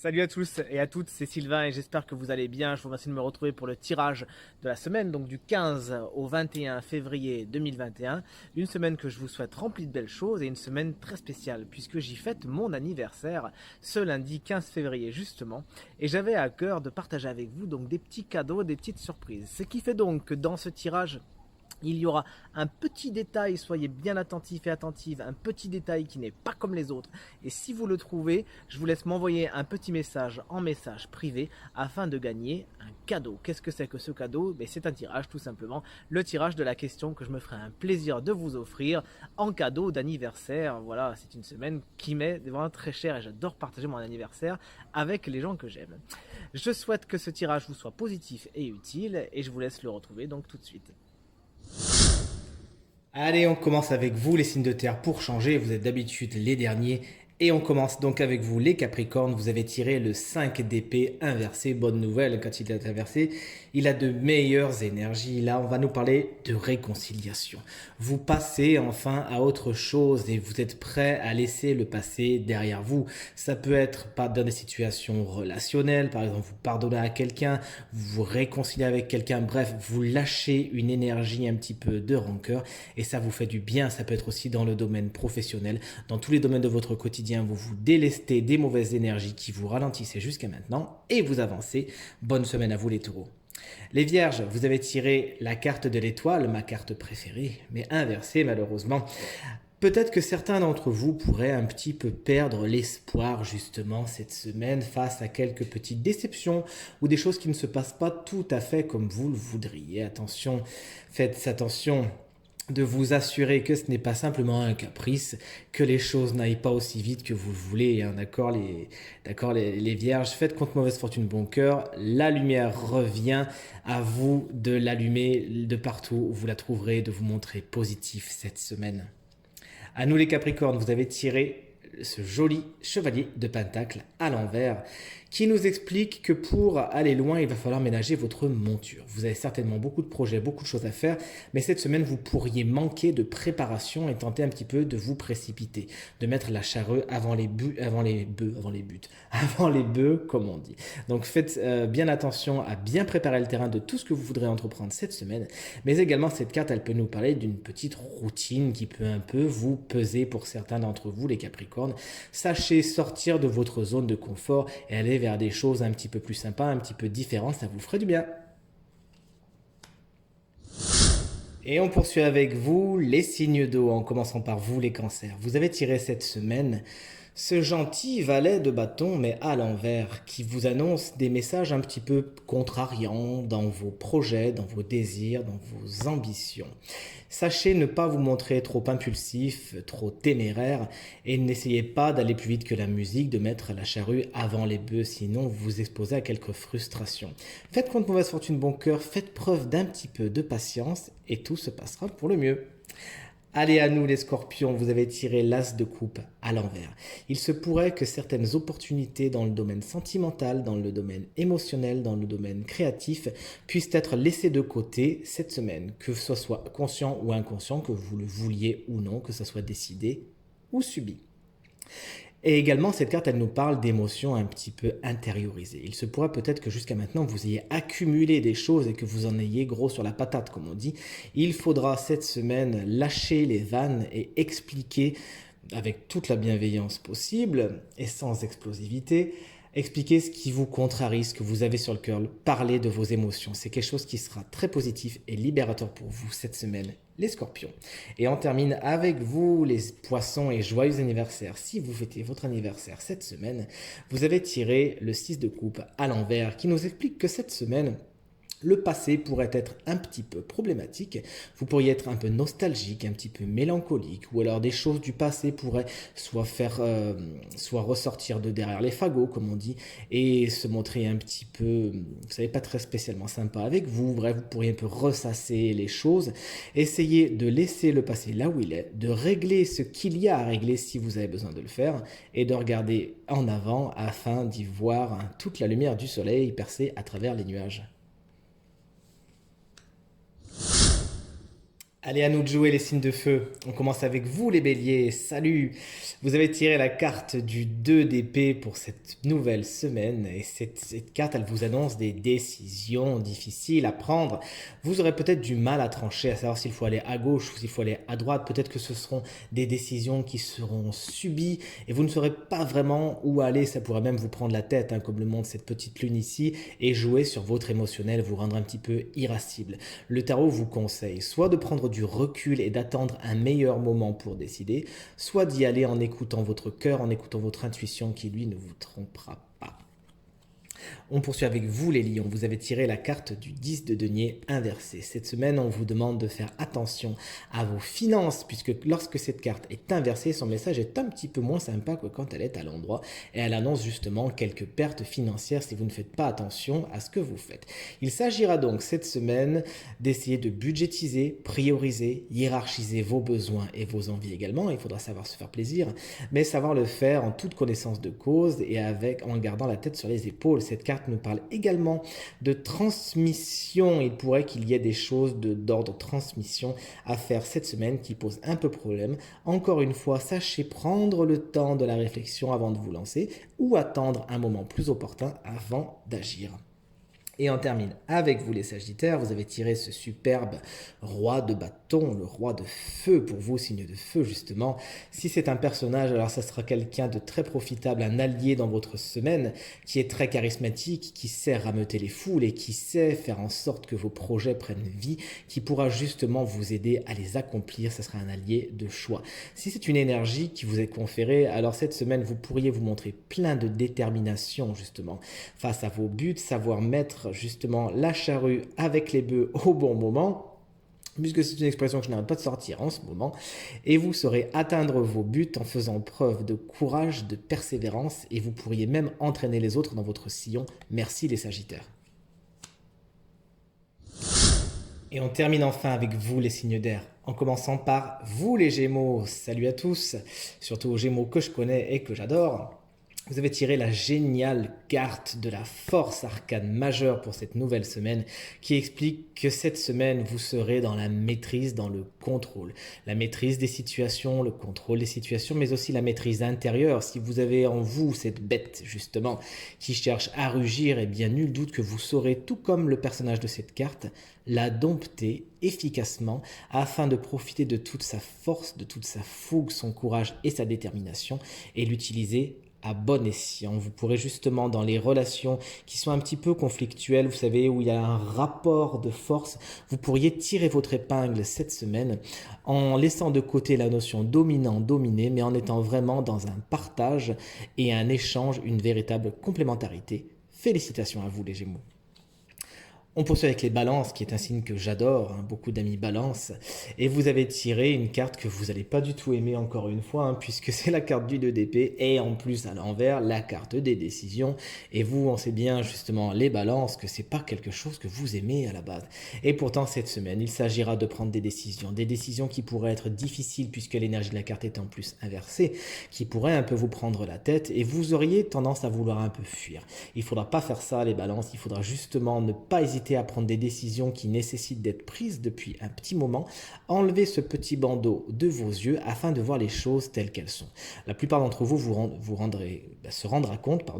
Salut à tous et à toutes, c'est Sylvain et j'espère que vous allez bien. Je vous remercie de me retrouver pour le tirage de la semaine, donc du 15 au 21 février 2021. Une semaine que je vous souhaite remplie de belles choses et une semaine très spéciale puisque j'y fête mon anniversaire ce lundi 15 février justement. Et j'avais à cœur de partager avec vous donc des petits cadeaux, des petites surprises. Ce qui fait donc que dans ce tirage, il y aura un petit détail, soyez bien attentifs et attentives, un petit détail qui n'est pas comme les autres. Et si vous le trouvez, je vous laisse m'envoyer un petit message en message privé afin de gagner un cadeau. Qu'est-ce que c'est que ce cadeau? C'est un tirage tout simplement, le tirage de la question que je me ferai un plaisir de vous offrir en cadeau d'anniversaire. Voilà, c'est une semaine qui m'est vraiment très chère et j'adore partager mon anniversaire avec les gens que j'aime. Je souhaite que ce tirage vous soit positif et utile et je vous laisse le retrouver donc tout de suite. Allez, on commence avec vous les signes de terre pour changer. Vous êtes d'habitude les derniers. Et on commence donc avec vous les Capricornes. Vous avez tiré le 5 d'épée inversé. Bonne nouvelle, quand il est inversé, il a de meilleures énergies. Là, on va nous parler de réconciliation. Vous passez enfin à autre chose et vous êtes prêt à laisser le passé derrière vous. Ça peut être pas dans des situations relationnelles, par exemple vous pardonnez à quelqu'un, vous vous réconciliez avec quelqu'un, bref, vous lâchez une énergie un petit peu de rancœur et ça vous fait du bien. Ça peut être aussi dans le domaine professionnel, dans tous les domaines de votre quotidien, vous vous délestez des mauvaises énergies qui vous ralentissaient jusqu'à maintenant et vous avancez. Bonne semaine à vous les taureaux. Les vierges, vous avez tiré la carte de l'étoile, ma carte préférée, mais inversée malheureusement. Peut-être que certains d'entre vous pourraient un petit peu perdre l'espoir justement cette semaine face à quelques petites déceptions ou des choses qui ne se passent pas tout à fait comme vous le voudriez. Attention, faites attention de vous assurer que ce n'est pas simplement un caprice, que les choses n'aillent pas aussi vite que vous le voulez. Hein, d'accord, les vierges, faites contre mauvaise fortune bon cœur. La lumière revient à vous de l'allumer de partout où vous la trouverez, de vous montrer positif cette semaine. À nous les Capricornes, vous avez tiré ce joli chevalier de Pentacle à l'envers qui nous explique que pour aller loin, il va falloir ménager votre monture. Vous avez certainement beaucoup de projets, beaucoup de choses à faire, mais cette semaine, vous pourriez manquer de préparation et tenter un petit peu de vous précipiter, de mettre la charrue avant les avant les bœufs, comme on dit. Donc faites bien attention à bien préparer le terrain de tout ce que vous voudrez entreprendre cette semaine, mais également cette carte, elle peut nous parler d'une petite routine qui peut un peu vous peser pour certains d'entre vous, les Capricornes. Sachez sortir de votre zone de confort et aller vers des choses un petit peu plus sympas, un petit peu différentes, ça vous ferait du bien. Et on poursuit avec vous les signes d'eau, en commençant par vous les cancers. Vous avez tiré cette semaine ce gentil valet de bâton, mais à l'envers, qui vous annonce des messages un petit peu contrariants dans vos projets, dans vos désirs, dans vos ambitions. Sachez ne pas vous montrer trop impulsif, trop téméraire, et n'essayez pas d'aller plus vite que la musique, de mettre la charrue avant les bœufs, sinon vous vous exposez à quelques frustrations. Faites contre mauvaise fortune bon cœur, faites preuve d'un petit peu de patience, et tout se passera pour le mieux. Allez à nous les scorpions, vous avez tiré l'as de coupe à l'envers. Il se pourrait que certaines opportunités dans le domaine sentimental, dans le domaine émotionnel, dans le domaine créatif puissent être laissées de côté cette semaine, que ce soit conscient ou inconscient, que vous le vouliez ou non, que ce soit décidé ou subi. Et également, cette carte, elle nous parle d'émotions un petit peu intériorisées. Il se pourrait peut-être que jusqu'à maintenant, vous ayez accumulé des choses et que vous en ayez gros sur la patate, comme on dit. Il faudra cette semaine lâcher les vannes et expliquer avec toute la bienveillance possible et sans explosivité. Expliquez ce qui vous contrarie, ce que vous avez sur le cœur. Parlez de vos émotions. C'est quelque chose qui sera très positif et libérateur pour vous cette semaine, les scorpions. Et on termine avec vous, les poissons, et joyeux anniversaire. Si vous fêtez votre anniversaire cette semaine, vous avez tiré le 6 de coupe à l'envers qui nous explique que cette semaine, le passé pourrait être un petit peu problématique, vous pourriez être un peu nostalgique, un petit peu mélancolique, ou alors des choses du passé pourraient soit ressortir de derrière les fagots, comme on dit, et se montrer un petit peu, vous savez, pas très spécialement sympa avec vous. Bref, vous pourriez un peu ressasser les choses, essayer de laisser le passé là où il est, de régler ce qu'il y a à régler si vous avez besoin de le faire, et de regarder en avant afin d'y voir toute la lumière du soleil percer à travers les nuages. Allez, à nous de jouer les signes de feu. On commence avec vous les béliers. Salut. Vous avez tiré la carte du 2 d'épée pour cette nouvelle semaine. Et cette carte, elle vous annonce des décisions difficiles à prendre. Vous aurez peut-être du mal à trancher, à savoir s'il faut aller à gauche ou s'il faut aller à droite. Peut-être que ce seront des décisions qui seront subies et vous ne saurez pas vraiment où aller. Ça pourrait même vous prendre la tête, hein, comme le montre cette petite lune ici, et jouer sur votre émotionnel, vous rendre un petit peu irascible. Le tarot vous conseille soit de prendre du recul et d'attendre un meilleur moment pour décider, soit d'y aller en écoutant votre cœur, en écoutant votre intuition qui lui ne vous trompera pas. On poursuit avec vous les lions, vous avez tiré la carte du 10 de denier inversé. Cette semaine, on vous demande de faire attention à vos finances, puisque lorsque cette carte est inversée, son message est un petit peu moins sympa que quand elle est à l'endroit, et elle annonce justement quelques pertes financières si vous ne faites pas attention à ce que vous faites. Il s'agira donc cette semaine d'essayer de budgétiser, prioriser, hiérarchiser vos besoins et vos envies également. Il faudra savoir se faire plaisir, mais savoir le faire en toute connaissance de cause et en gardant la tête sur les épaules. Cette carte nous parle également de transmission. Il pourrait qu'il y ait des choses d'ordre transmission à faire cette semaine qui posent un peu problème. Encore une fois, sachez prendre le temps de la réflexion avant de vous lancer ou attendre un moment plus opportun avant d'agir. Et on termine avec vous les Sagittaires, vous avez tiré ce superbe roi de bâton, le roi de feu pour vous, signe de feu justement. Si c'est un personnage, alors ça sera quelqu'un de très profitable, un allié dans votre semaine, qui est très charismatique, qui sait rameuter les foules et qui sait faire en sorte que vos projets prennent vie, qui pourra justement vous aider à les accomplir, ça sera un allié de choix. Si c'est une énergie qui vous est conférée, alors cette semaine vous pourriez vous montrer plein de détermination justement face à vos buts, savoir mettre justement la charrue avec les bœufs au bon moment, puisque c'est une expression que je n'arrête pas de sortir en ce moment, et vous saurez atteindre vos buts en faisant preuve de courage, de persévérance, et vous pourriez même entraîner les autres dans votre sillon. Merci les Sagittaires. Et on termine enfin avec vous les signes d'air, en commençant par vous les Gémeaux. Salut à tous, surtout aux Gémeaux que je connais et que j'adore. Vous avez tiré la géniale carte de la force arcane majeure pour cette nouvelle semaine qui explique que cette semaine, vous serez dans la maîtrise, dans le contrôle. La maîtrise des situations, le contrôle des situations, mais aussi la maîtrise intérieure. Si vous avez en vous cette bête, justement, qui cherche à rugir, eh bien, nul doute que vous saurez, tout comme le personnage de cette carte, la dompter efficacement afin de profiter de toute sa force, de toute sa fougue, son courage et sa détermination et l'utiliser à bon escient. Vous pourrez justement dans les relations qui sont un petit peu conflictuelles, vous savez, où il y a un rapport de force, vous pourriez tirer votre épingle cette semaine en laissant de côté la notion dominant-dominé, mais en étant vraiment dans un partage et un échange, une véritable complémentarité. Félicitations à vous les Gémeaux. On poursuit avec les balances, qui est un signe que j'adore, hein, beaucoup d'amis balance. Et vous avez tiré une carte que vous n'allez pas du tout aimer encore une fois, hein, puisque c'est la carte du 2 d'épée, et en plus à l'envers, la carte des décisions. Et vous, on sait bien justement, les balances, que c'est pas quelque chose que vous aimez à la base. Et pourtant, cette semaine, il s'agira de prendre des décisions qui pourraient être difficiles, puisque l'énergie de la carte est en plus inversée, qui pourraient un peu vous prendre la tête, et vous auriez tendance à vouloir un peu fuir. Il ne faudra pas faire ça, les balances, il faudra justement ne pas hésiter à prendre des décisions qui nécessitent d'être prises depuis un petit moment, enlevez ce petit bandeau de vos yeux afin de voir les choses telles qu'elles sont. La plupart d'entre vous se rendra compte,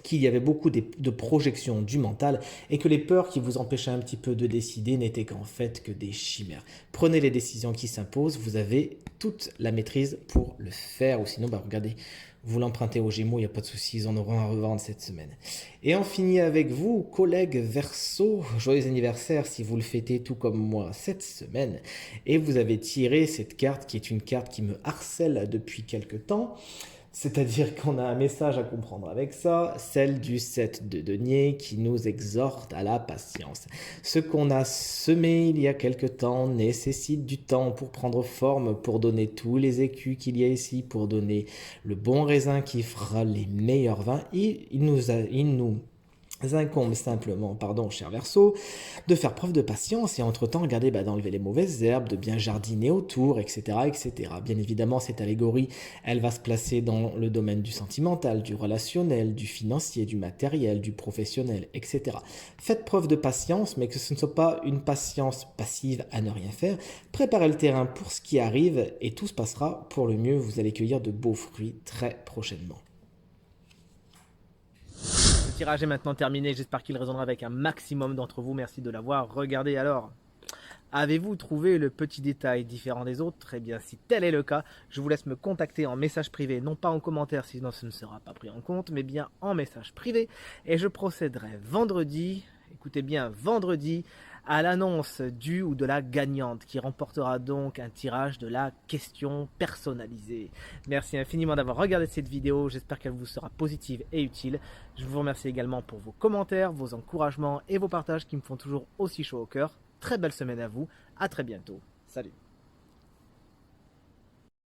qu'il y avait beaucoup de projections du mental et que les peurs qui vous empêchaient un petit peu de décider n'étaient qu'en fait que des chimères. Prenez les décisions qui s'imposent, vous avez toute la maîtrise pour le faire, ou sinon, regardez, vous l'empruntez aux Gémeaux, il n'y a pas de souci, ils en auront à revendre cette semaine. Et on finit avec vous, collègues Verseau, joyeux anniversaire si vous le fêtez tout comme moi cette semaine. Et vous avez tiré cette carte qui est une carte qui me harcèle depuis quelque temps. C'est-à-dire qu'on a un message à comprendre avec ça, celle du 7 de denier qui nous exhorte à la patience. Ce qu'on a semé il y a quelque temps nécessite du temps pour prendre forme, pour donner tous les écus qu'il y a ici, pour donner le bon raisin qui fera les meilleurs vins. Il nous incombe simplement, cher Verseau, de faire preuve de patience et entre-temps, regardez, d'enlever les mauvaises herbes, de bien jardiner autour, etc., etc. Bien évidemment, cette allégorie, elle va se placer dans le domaine du sentimental, du relationnel, du financier, du matériel, du professionnel, etc. Faites preuve de patience, mais que ce ne soit pas une patience passive à ne rien faire. Préparez le terrain pour ce qui arrive et tout se passera pour le mieux. Vous allez cueillir de beaux fruits très prochainement. Ce tirage est maintenant terminé, j'espère qu'il résonnera avec un maximum d'entre vous. Merci de l'avoir regardé. Alors, avez-vous trouvé le petit détail différent des autres? Eh bien, si tel est le cas, je vous laisse me contacter en message privé, non pas en commentaire, sinon ce ne sera pas pris en compte, mais bien en message privé. Et je procéderai vendredi, écoutez bien, vendredi, à l'annonce du ou de la gagnante, qui remportera donc un tirage de la question personnalisée. Merci infiniment d'avoir regardé cette vidéo, j'espère qu'elle vous sera positive et utile. Je vous remercie également pour vos commentaires, vos encouragements et vos partages qui me font toujours aussi chaud au cœur. Très belle semaine à vous, à très bientôt, salut.